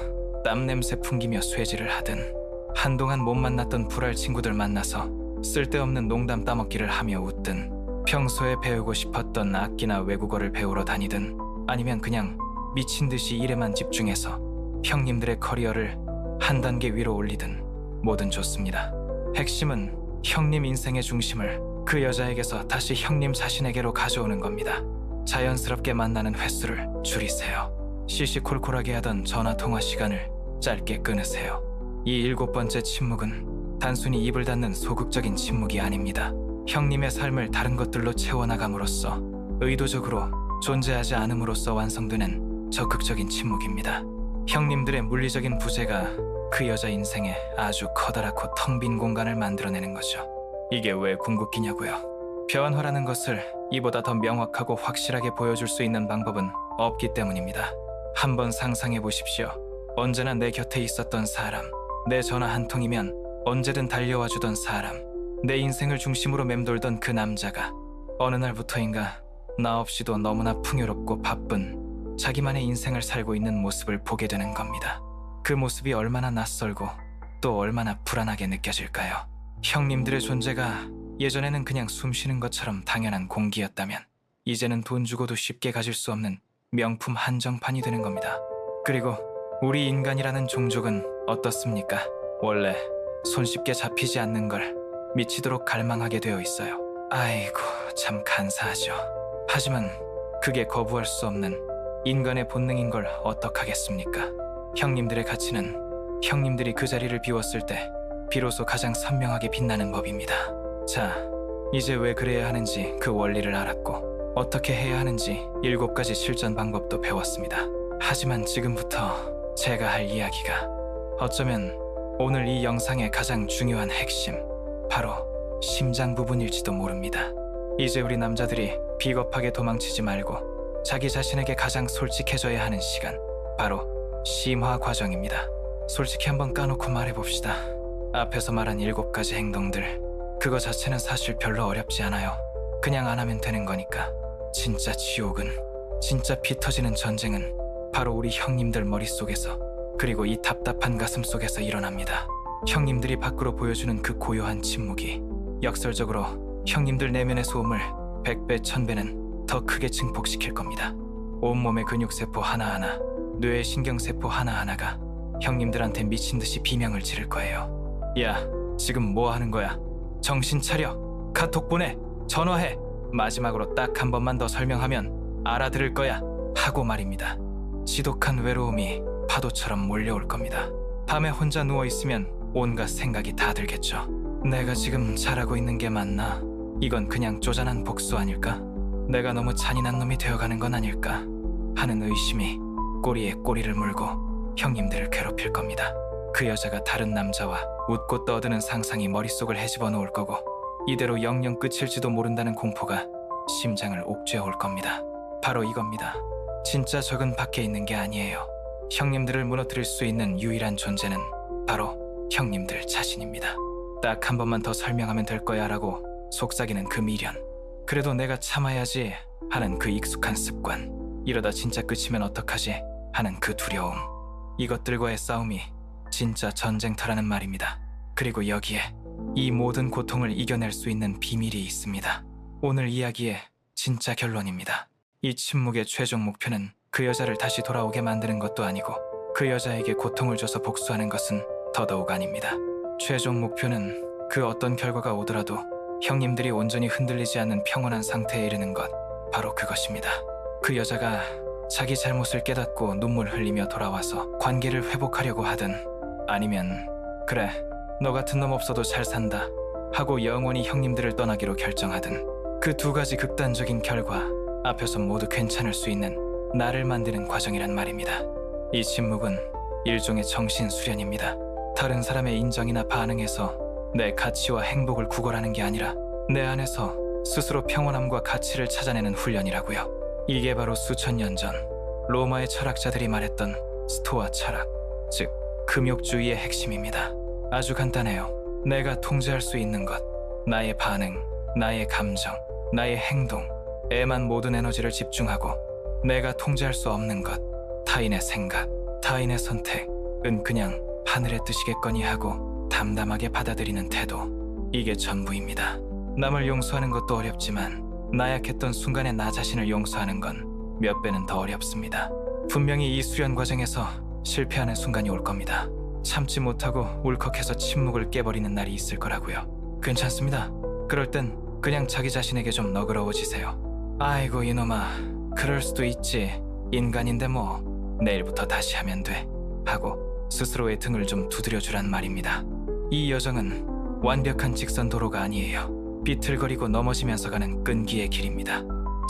땀 냄새 풍기며 쇠질을 하든, 한동안 못 만났던 불알 친구들 만나서 쓸데없는 농담 따먹기를 하며 웃든, 평소에 배우고 싶었던 악기나 외국어를 배우러 다니든, 아니면 그냥 미친 듯이 일에만 집중해서 형님들의 커리어를 한 단계 위로 올리든 뭐든 좋습니다. 핵심은 형님 인생의 중심을 그 여자에게서 다시 형님 자신에게로 가져오는 겁니다. 자연스럽게 만나는 횟수를 줄이세요. 시시콜콜하게 하던 전화통화 시간을 짧게 끊으세요. 이 7번째 침묵은 단순히 입을 닫는 소극적인 침묵이 아닙니다. 형님의 삶을 다른 것들로 채워나감으로써 의도적으로 존재하지 않음으로써 완성되는 적극적인 침묵입니다. 형님들의 물리적인 부재가 그 여자 인생에 아주 커다랗고 텅 빈 공간을 만들어내는 거죠. 이게 왜 궁극기냐고요? 변화라는 것을 이보다 더 명확하고 확실하게 보여줄 수 있는 방법은 없기 때문입니다. 한번 상상해 보십시오. 언제나 내 곁에 있었던 사람, 내 전화 한 통이면 언제든 달려와 주던 사람, 내 인생을 중심으로 맴돌던 그 남자가 어느 날부터인가 나 없이도 너무나 풍요롭고 바쁜 자기만의 인생을 살고 있는 모습을 보게 되는 겁니다. 그 모습이 얼마나 낯설고 또 얼마나 불안하게 느껴질까요? 형님들의 존재가 예전에는 그냥 숨 쉬는 것처럼 당연한 공기였다면 이제는 돈 주고도 쉽게 가질 수 없는 명품 한정판이 되는 겁니다. 그리고 우리 인간이라는 종족은 어떻습니까? 원래 손쉽게 잡히지 않는 걸 미치도록 갈망하게 되어 있어요. 아이고, 참 간사하죠. 하지만 그게 거부할 수 없는 인간의 본능인 걸 어떡하겠습니까? 형님들의 가치는 형님들이 그 자리를 비웠을 때 비로소 가장 선명하게 빛나는 법입니다. 자, 이제 왜 그래야 하는지 그 원리를 알았고 어떻게 해야 하는지 7가지 실전 방법도 배웠습니다. 하지만 지금부터 제가 할 이야기가 어쩌면 오늘 이 영상의 가장 중요한 핵심, 바로 심장 부분일지도 모릅니다. 이제 우리 남자들이 비겁하게 도망치지 말고 자기 자신에게 가장 솔직해져야 하는 시간, 바로 심화 과정입니다. 솔직히 한번 까놓고 말해봅시다. 앞에서 말한 7가지 행동들, 그거 자체는 사실 별로 어렵지 않아요. 그냥 안 하면 되는 거니까. 진짜 지옥은, 진짜 피 터지는 전쟁은 바로 우리 형님들 머릿속에서, 그리고 이 답답한 가슴 속에서 일어납니다. 형님들이 밖으로 보여주는 그 고요한 침묵이 역설적으로 형님들 내면의 소음을 100배, 1000배는 더 크게 증폭시킬 겁니다. 온몸의 근육세포 하나하나, 뇌의 신경세포 하나하나가 형님들한테 미친듯이 비명을 지를 거예요. 야, 지금 뭐 하는 거야? 정신 차려. 카톡 보내. 전화해. 마지막으로 딱 한 번만 더 설명하면 알아들을 거야. 하고 말입니다. 지독한 외로움이 파도처럼 몰려올 겁니다. 밤에 혼자 누워있으면 온갖 생각이 다 들겠죠. 내가 지금 잘하고 있는 게 맞나? 이건 그냥 쪼잔한 복수 아닐까? 내가 너무 잔인한 놈이 되어가는 건 아닐까? 하는 의심이 꼬리에 꼬리를 물고 형님들을 괴롭힐 겁니다. 그 여자가 다른 남자와 웃고 떠드는 상상이 머릿속을 헤집어 놓을 거고, 이대로 영영 끝일지도 모른다는 공포가 심장을 옥죄어 올 겁니다. 바로 이겁니다. 진짜 적은 밖에 있는 게 아니에요. 형님들을 무너뜨릴 수 있는 유일한 존재는 바로 형님들 자신입니다. 딱 한 번만 더 설명하면 될 거야 라고 속삭이는 그 미련, 그래도 내가 참아야지 하는 그 익숙한 습관, 이러다 진짜 끝이면 어떡하지 하는 그 두려움, 이것들과의 싸움이 진짜 전쟁터라는 말입니다. 그리고 여기에 이 모든 고통을 이겨낼 수 있는 비밀이 있습니다. 오늘 이야기의 진짜 결론입니다. 이 침묵의 최종 목표는 그 여자를 다시 돌아오게 만드는 것도 아니고, 그 여자에게 고통을 줘서 복수하는 것은 더더욱 아닙니다. 최종 목표는 그 어떤 결과가 오더라도 형님들이 온전히 흔들리지 않는 평온한 상태에 이르는 것, 바로 그것입니다. 그 여자가 자기 잘못을 깨닫고 눈물 흘리며 돌아와서 관계를 회복하려고 하든, 아니면 그래, 너 같은 놈 없어도 잘 산다 하고 영원히 형님들을 떠나기로 결정하든, 그 2가지 극단적인 결과 앞에서 모두 괜찮을 수 있는 나를 만드는 과정이란 말입니다. 이 침묵은 일종의 정신 수련입니다. 다른 사람의 인정이나 반응에서 내 가치와 행복을 구걸하는 게 아니라 내 안에서 스스로 평온함과 가치를 찾아내는 훈련이라고요. 이게 바로 수천 년 전 로마의 철학자들이 말했던 스토아 철학, 즉 금욕주의의 핵심입니다. 아주 간단해요. 내가 통제할 수 있는 것, 나의 반응, 나의 감정, 나의 행동, 에만 모든 에너지를 집중하고, 내가 통제할 수 없는 것, 타인의 생각, 타인의 선택은 그냥 하늘의 뜻이겠거니 하고 담담하게 받아들이는 태도, 이게 전부입니다. 남을 용서하는 것도 어렵지만 나약했던 순간의 나 자신을 용서하는 건 몇 배는 더 어렵습니다. 분명히 이 수련 과정에서 실패하는 순간이 올 겁니다. 참지 못하고 울컥해서 침묵을 깨버리는 날이 있을 거라고요. 괜찮습니다. 그럴 땐 그냥 자기 자신에게 좀 너그러워지세요. 아이고 이놈아, 그럴 수도 있지, 인간인데 뭐 내일부터 다시 하면 돼 하고 스스로의 등을 좀 두드려주란 말입니다. 이 여정은 완벽한 직선 도로가 아니에요. 비틀거리고 넘어지면서 가는 끈기의 길입니다.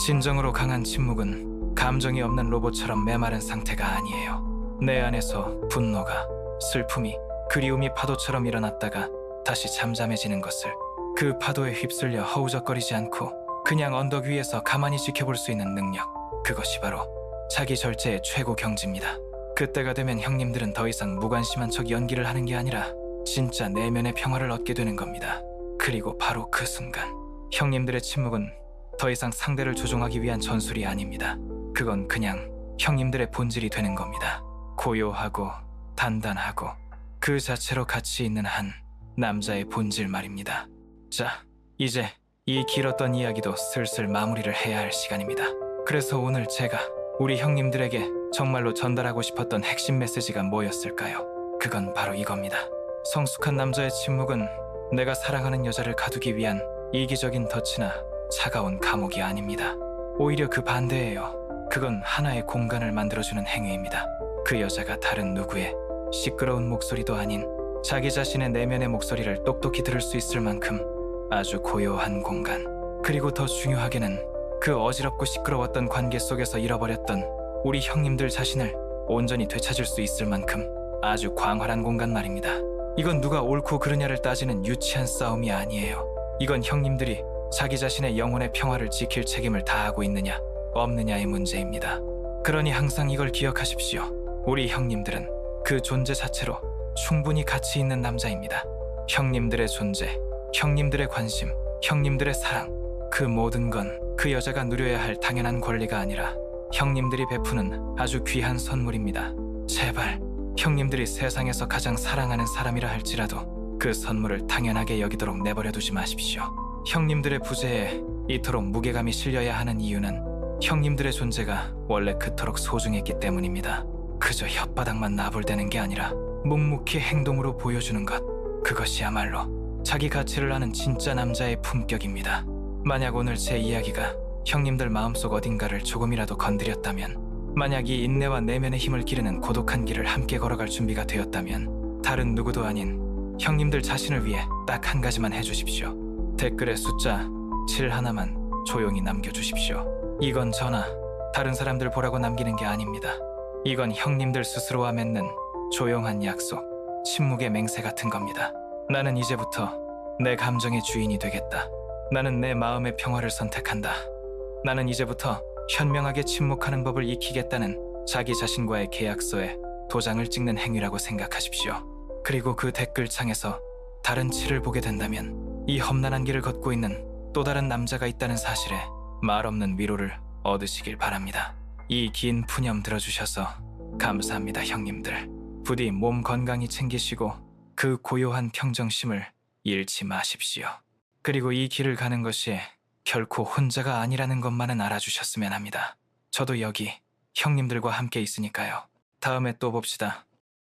진정으로 강한 침묵은 감정이 없는 로봇처럼 메마른 상태가 아니에요. 내 안에서 분노가, 슬픔이, 그리움이 파도처럼 일어났다가 다시 잠잠해지는 것을, 그 파도에 휩쓸려 허우적거리지 않고 그냥 언덕 위에서 가만히 지켜볼 수 있는 능력, 그것이 바로 자기 절제의 최고 경지입니다. 그때가 되면 형님들은 더 이상 무관심한 척 연기를 하는 게 아니라 진짜 내면의 평화를 얻게 되는 겁니다. 그리고 바로 그 순간 형님들의 침묵은 더 이상 상대를 조종하기 위한 전술이 아닙니다. 그건 그냥 형님들의 본질이 되는 겁니다. 고요하고 단단하고 그 자체로 가치 있는 한 남자의 본질 말입니다. 자, 이제 이 길었던 이야기도 슬슬 마무리를 해야 할 시간입니다. 그래서 오늘 제가 우리 형님들에게 정말로 전달하고 싶었던 핵심 메시지가 뭐였을까요? 그건 바로 이겁니다. 성숙한 남자의 침묵은 내가 사랑하는 여자를 가두기 위한 이기적인 덫이나 차가운 감옥이 아닙니다. 오히려 그 반대예요. 그건 하나의 공간을 만들어주는 행위입니다. 그 여자가 다른 누구의 시끄러운 목소리도 아닌 자기 자신의 내면의 목소리를 똑똑히 들을 수 있을 만큼 아주 고요한 공간. 그리고 더 중요하게는 그 어지럽고 시끄러웠던 관계 속에서 잃어버렸던 우리 형님들 자신을 온전히 되찾을 수 있을 만큼 아주 광활한 공간 말입니다. 이건 누가 옳고 그르냐를 따지는 유치한 싸움이 아니에요. 이건 형님들이 자기 자신의 영혼의 평화를 지킬 책임을 다하고 있느냐 없느냐의 문제입니다. 그러니 항상 이걸 기억하십시오. 우리 형님들은 그 존재 자체로 충분히 가치 있는 남자입니다. 형님들의 존재, 형님들의 관심, 형님들의 사랑, 그 모든 건 그 여자가 누려야 할 당연한 권리가 아니라 형님들이 베푸는 아주 귀한 선물입니다. 제발 형님들이 세상에서 가장 사랑하는 사람이라 할지라도 그 선물을 당연하게 여기도록 내버려두지 마십시오. 형님들의 부재에 이토록 무게감이 실려야 하는 이유는 형님들의 존재가 원래 그토록 소중했기 때문입니다. 그저 혓바닥만 나불대는 게 아니라 묵묵히 행동으로 보여주는 것, 그것이야말로 자기 가치를 아는 진짜 남자의 품격입니다. 만약 오늘 제 이야기가 형님들 마음속 어딘가를 조금이라도 건드렸다면, 만약 이 인내와 내면의 힘을 기르는 고독한 길을 함께 걸어갈 준비가 되었다면 다른 누구도 아닌 형님들 자신을 위해 딱 한 가지만 해주십시오. 댓글에 숫자 7 하나만 조용히 남겨주십시오. 이건 저나 다른 사람들 보라고 남기는 게 아닙니다. 이건 형님들 스스로와 맺는 조용한 약속, 침묵의 맹세 같은 겁니다. 나는 이제부터 내 감정의 주인이 되겠다. 나는 내 마음의 평화를 선택한다. 나는 이제부터 현명하게 침묵하는 법을 익히겠다는 자기 자신과의 계약서에 도장을 찍는 행위라고 생각하십시오. 그리고 그 댓글창에서 다른 칠을 보게 된다면 이 험난한 길을 걷고 있는 또 다른 남자가 있다는 사실에 말없는 위로를 얻으시길 바랍니다. 이 긴 푸념 들어주셔서 감사합니다, 형님들. 부디 몸 건강히 챙기시고 그 고요한 평정심을 잃지 마십시오. 그리고 이 길을 가는 것이 결코 혼자가 아니라는 것만은 알아주셨으면 합니다. 저도 여기 형님들과 함께 있으니까요. 다음에 또 봅시다.